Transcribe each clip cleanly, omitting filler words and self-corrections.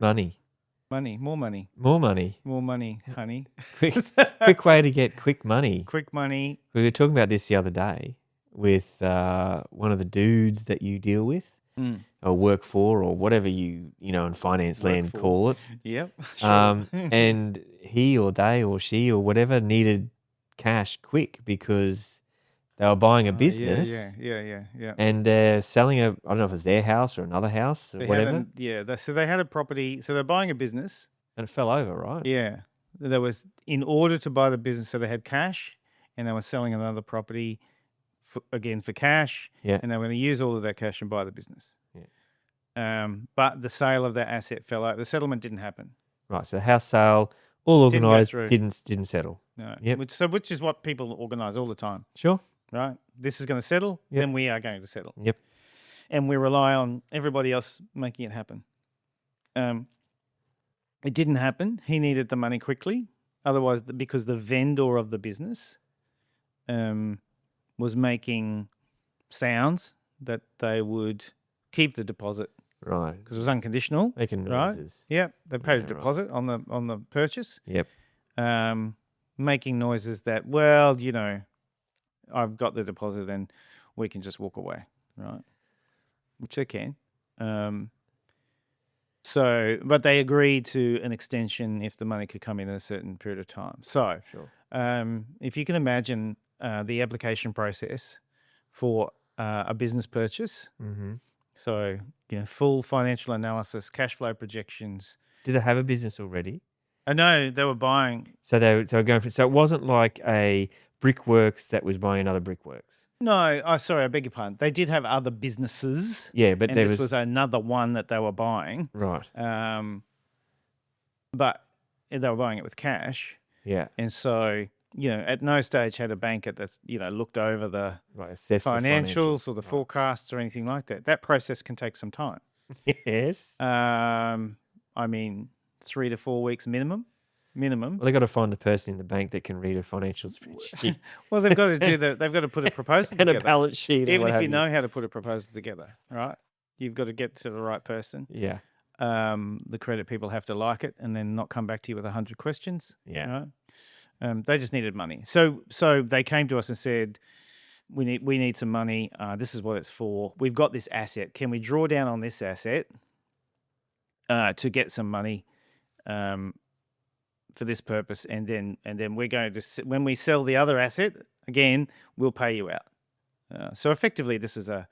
Money. Money, more money, More money. more money, honey. Quick way to get quick money. Quick money. We were talking about this the other day with one of the dudes that you deal with or work for or whatever you in finance Work land for. call it. Yep, sure. And he or they or she or whatever needed cash quick because they were buying a business Yeah. and they're selling I don't know if it's their house or another house or They whatever, so they had a property. So they're buying a business. and it fell over, right? Yeah, there was in order to buy the business. So they had cash, and they were selling another property for cash. Yeah. And they were going to use all of that cash and buy the business. Yeah. But the sale of that asset fell over. The settlement didn't happen. Right. So the house sale, all Didn't go organised, through. didn't settle. No. Yep. Which is what people organise all the time, Sure. right? This is going to settle, Yep. then we are going to settle. Yep. And we rely on everybody else making it happen. It didn't happen. He needed the money quickly. Otherwise, because the vendor of the business was making sounds that they would keep the deposit Right. because it was unconditional. Making Right? noises. Yep. They paid a Yeah, right. deposit on the purchase. Yep. Making noises that, well, I've got the deposit and we can just walk away, right? Which they can. But they agreed to an extension if the money could come in a certain period of time. So, Sure. if you can imagine the application process for a business purchase, Mm-hmm. so full financial analysis, cash flow projections. Did they have a business already? I know they were buying. So they were going for. So it wasn't like a Brickworks that was buying another Brickworks. No, sorry, I beg your pardon. They did have other businesses. Yeah, but and there this was another one that they were buying. right. But they were buying it with cash. Yeah. And so, at no stage had a banker that's, looked over the Assess financials or the Right. forecasts or anything like that. That process can take some time. Yes. I mean, 3 to 4 weeks minimum. Well, they got to find the person in the bank that can read a financial spreadsheet Well, they've got to they've got to put a proposal and together. a balance sheet. Even if you know how to put a proposal together, right? You've got to get to the right person. Yeah. The credit people have to like it and then not come back to you with 100 questions. Yeah. Right? They just needed money. So they came to us and said, we need some money. This is what it's for. We've got this asset. Can we draw down on this asset to get some money for this purpose? And then we're going to, when we sell the other asset, again, we'll pay you out. So effectively, this is a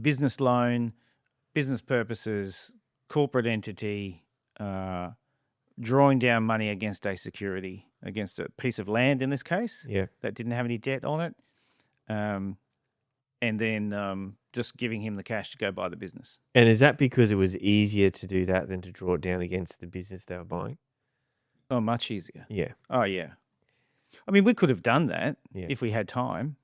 business loan, business purposes, corporate entity, drawing down money against a security, against a piece of land in this case, that didn't have any debt on it, and then just giving him the cash to go buy the business. And is that because it was easier to do that than to draw it down against the business they were buying? Oh, much easier. Yeah. Oh, yeah. I mean, we could have done that if we had time.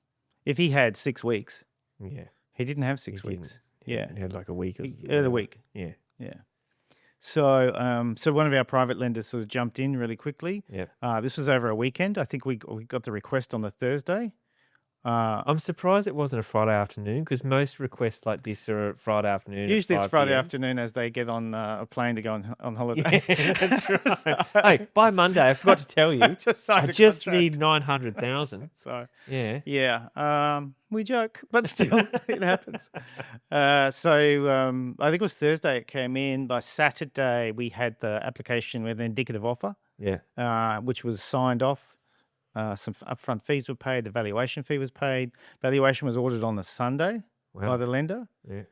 If he had 6 weeks. Yeah. He didn't have 6 He weeks. didn't. He had like a week. He had a week. Yeah. Yeah. So one of our private lenders sort of jumped in really quickly. Yeah. This was over a weekend. I think we got the request on the Thursday. I'm surprised it wasn't a Friday afternoon because most requests like this are Friday afternoon. Usually at it's Friday 5 p.m. afternoon as they get on a plane to go on holidays. That's right. Hey, by Monday, I forgot to tell you, I just need 900,000. So yeah, we joke, but still it happens. I think it was Thursday it came in. By Saturday we had the application with an indicative offer. Yeah, which was signed off. Some upfront fees were paid. The valuation fee was paid. Valuation was ordered on the Sunday by the lender. Yeah.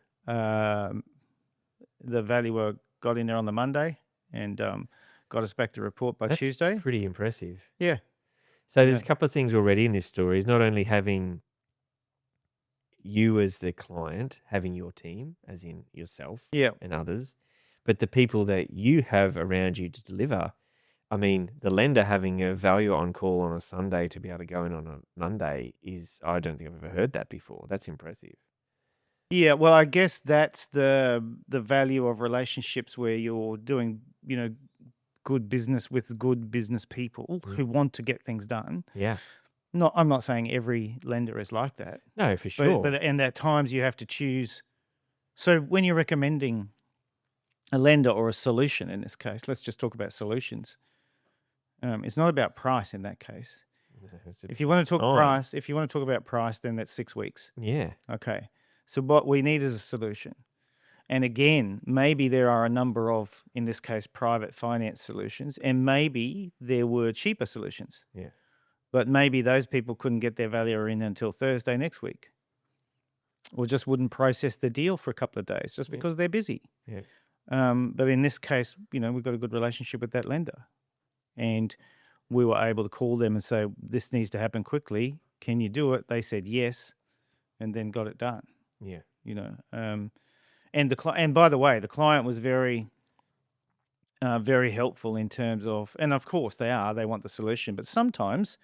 The valuer got in there on the Monday and got us back the report by Tuesday. Pretty impressive. Yeah. So there's a couple of things already in this story. Is not only having you as the client, having your team, as in yourself and others, but the people that you have around you to deliver. I mean, the lender having a value on call on a Sunday to be able to go in on a Monday I don't think I've ever heard that before. That's impressive. Yeah, well, I guess that's the value of relationships where you're doing, good business with good business people who want to get things done. Yeah. I'm not saying every lender is like that. No, for sure. But and at times you have to choose. So when you're recommending a lender or a solution in this case, let's just talk about solutions. It's not about price in that case. If you want to talk price, if you want to talk about price, then that's 6 weeks. Yeah. Okay. So what we need is a solution. And again, maybe there are a number of, in this case, private finance solutions, and maybe there were cheaper solutions. Yeah. But maybe those people couldn't get their valuer in until Thursday next week, or just wouldn't process the deal for a couple of days just because they're busy. Yeah. But in this case, we've got a good relationship with that lender, and we were able to call them and say, this needs to happen quickly. Can you do it? They said yes, and then got it done. Yeah. And by the way, the client was very, very helpful in terms of, and of course they want the solution, but sometimes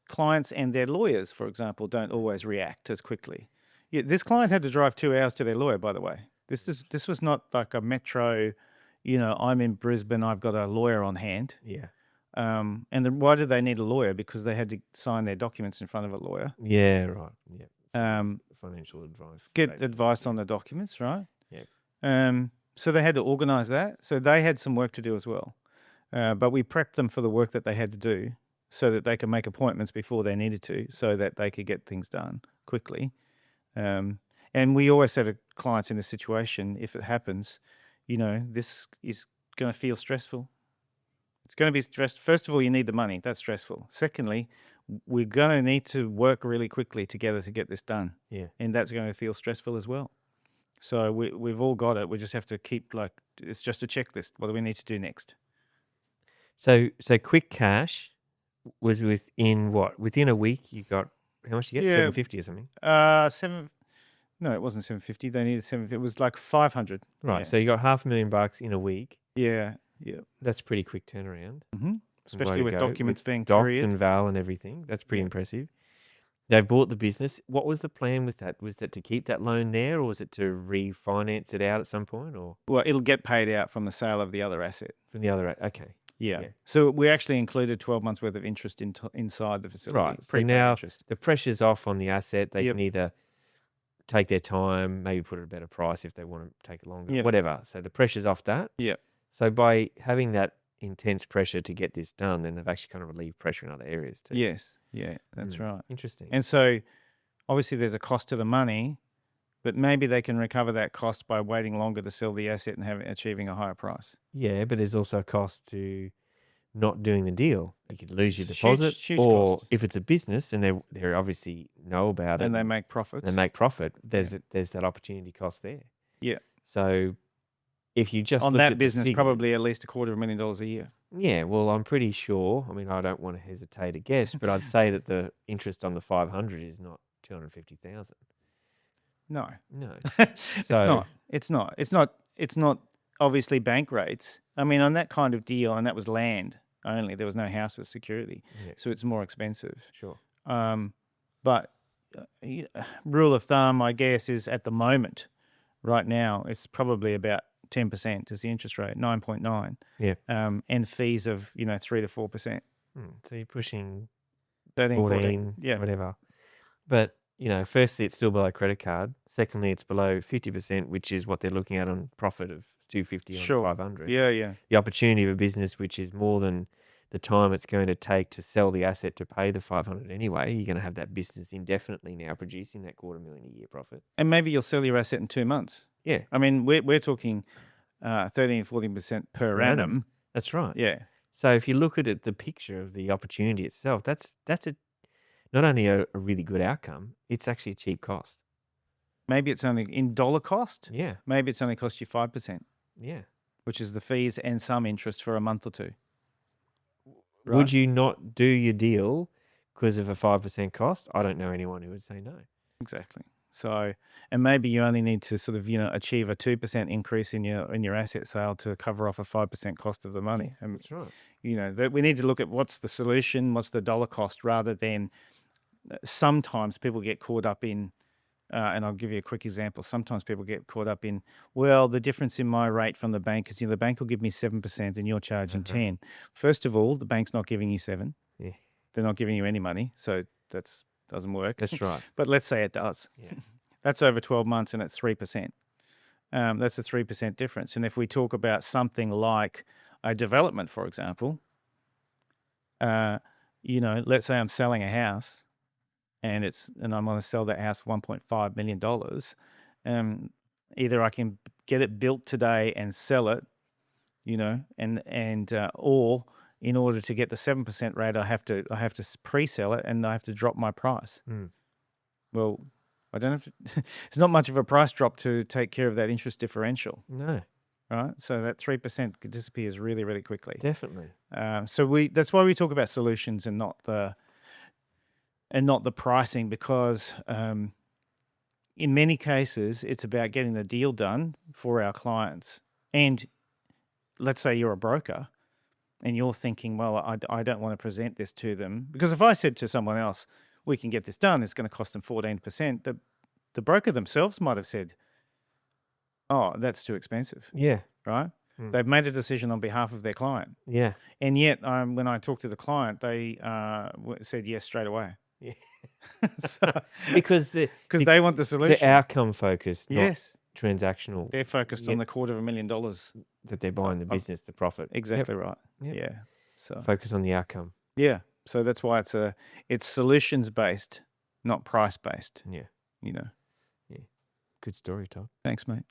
clients and their lawyers, for example, don't always react as quickly. Yeah, this client had to drive 2 hours to their lawyer, by the way. This was not like a metro, I'm in Brisbane, I've got a lawyer on hand. Yeah. And then why did they need a lawyer? Because they had to sign their documents in front of a lawyer. Yeah, right. Yeah. Financial advice. Get advice on the documents, right? Yeah. So they had to organize that. So they had some work to do as well. But we prepped them for the work that they had to do so that they could make appointments before they needed to, so that they could get things done quickly. And we always say to clients in this situation, if it happens, this is going to feel stressful. It's going to be stressed. First of all, you need the money. That's stressful. Secondly, we're going to need to work really quickly together to get this done. Yeah. And that's going to feel stressful as well. So we've all got it. We just have to keep it's just a checklist. What do we need to do next? So quick cash was within a week you got, how much did you get? $750 or something? No, it wasn't $750. They needed $750. It was like $500. Right. Yeah. So you got $500,000 in a week. Yeah. Yeah. That's pretty quick turnaround. Mm-hmm. Especially with documents being docs couriered. and Val and everything. That's pretty impressive. They bought the business. What was the plan with that? Was that to keep that loan there, or was it to refinance it out at some point? Or well, it'll get paid out from the sale of the other asset. From the other, okay. Yeah. So we actually included 12 months worth of interest inside the facility. Right. So now the pressure's off on the asset. They can either take their time, maybe put it at a better price if they want to take it longer, whatever. So the pressure's off that. Yeah. So by having that intense pressure to get this done, then they've actually kind of relieved pressure in other areas too. Yes. Yeah, that's right. Interesting. And so obviously there's a cost to the money, but maybe they can recover that cost by waiting longer to sell the asset and achieving a higher price. Yeah, but there's also a cost to not doing the deal. You could lose your deposit, huge or cost. if it's a business and they obviously know about it and they make profits. There's that opportunity cost there. Yeah. So if you just on looked that at business, figures, probably at least $250,000 a year. Yeah, well, I'm pretty sure. I mean, I don't want to hesitate to guess, but I'd say that the interest on the 500 is not 250,000. No. It's not obviously bank rates. I mean, on that kind of deal, and that was land only. There was no house as security, so it's more expensive. Sure. But rule of thumb, I guess, is at the moment, right now, it's probably about 10% is the interest rate, 9.9. Yeah. And fees of 3 to 4%. So you're pushing 13, 14, whatever. But firstly, it's still below credit card. Secondly, it's below 50%, which is what they're looking at on profit of 250 on 500. Yeah. The opportunity of a business which is more than the time it's going to take to sell the asset to pay the 500 anyway. You're going to have that business indefinitely now producing that $250,000 a year profit. And maybe you'll sell your asset in 2 months. Yeah. I mean, we're talking 13, 14% per annum. That's right. Yeah. So if you look at it, the picture of the opportunity itself, that's not only a really good outcome, it's actually a cheap cost. Maybe it's only in dollar cost. Yeah. Maybe it's only cost you 5%. Yeah. Which is the fees and some interest for a month or two. Right? Would you not do your deal because of a 5% cost? I don't know anyone who would say no. Exactly. So, and maybe you only need to sort of, achieve a 2% increase in your asset sale to cover off a 5% cost of the money. And, that's right. That we need to look at what's the solution, what's the dollar cost, rather than sometimes people get caught up in, and I'll give you a quick example. Sometimes people get caught up in, well, the difference in my rate from the bank is, the bank will give me 7% and you're charging 10. First of all, the bank's not giving you 7. Yeah. They're not giving you any money. So doesn't work. That's right. But let's say it does. Yeah. That's over 12 months and it's 3%. That's a 3% difference. And if we talk about something like a development, for example, let's say I'm selling a house and I'm going to sell that house for $1.5 million. Either I can get it built today and sell it, or in order to get the 7% rate, I have to pre-sell it and I have to drop my price. Well, I don't have to. It's not much of a price drop to take care of that interest differential. No. Right, so that 3% disappears really, really quickly. Definitely. So that's why we talk about solutions and not the pricing, because in many cases it's about getting the deal done for our clients. And let's say you're a broker and you're thinking, well, I don't want to present this to them, because if I said to someone else, we can get this done, it's going to cost them 14%, the broker themselves might have said, oh, that's too expensive. Yeah. Right? They've made a decision on behalf of their client. Yeah. And yet, when I talked to the client, they said yes straight away. Yeah. Because they want the solution. The outcome focused, not yes. transactional. They're focused on the $250,000 that they're buying the business, the profit. Exactly right. Yep. Yeah. So focus on the outcome. Yeah. So that's why it's solutions based, not price based. Yeah. Yeah. Good story, Todd. Thanks, mate.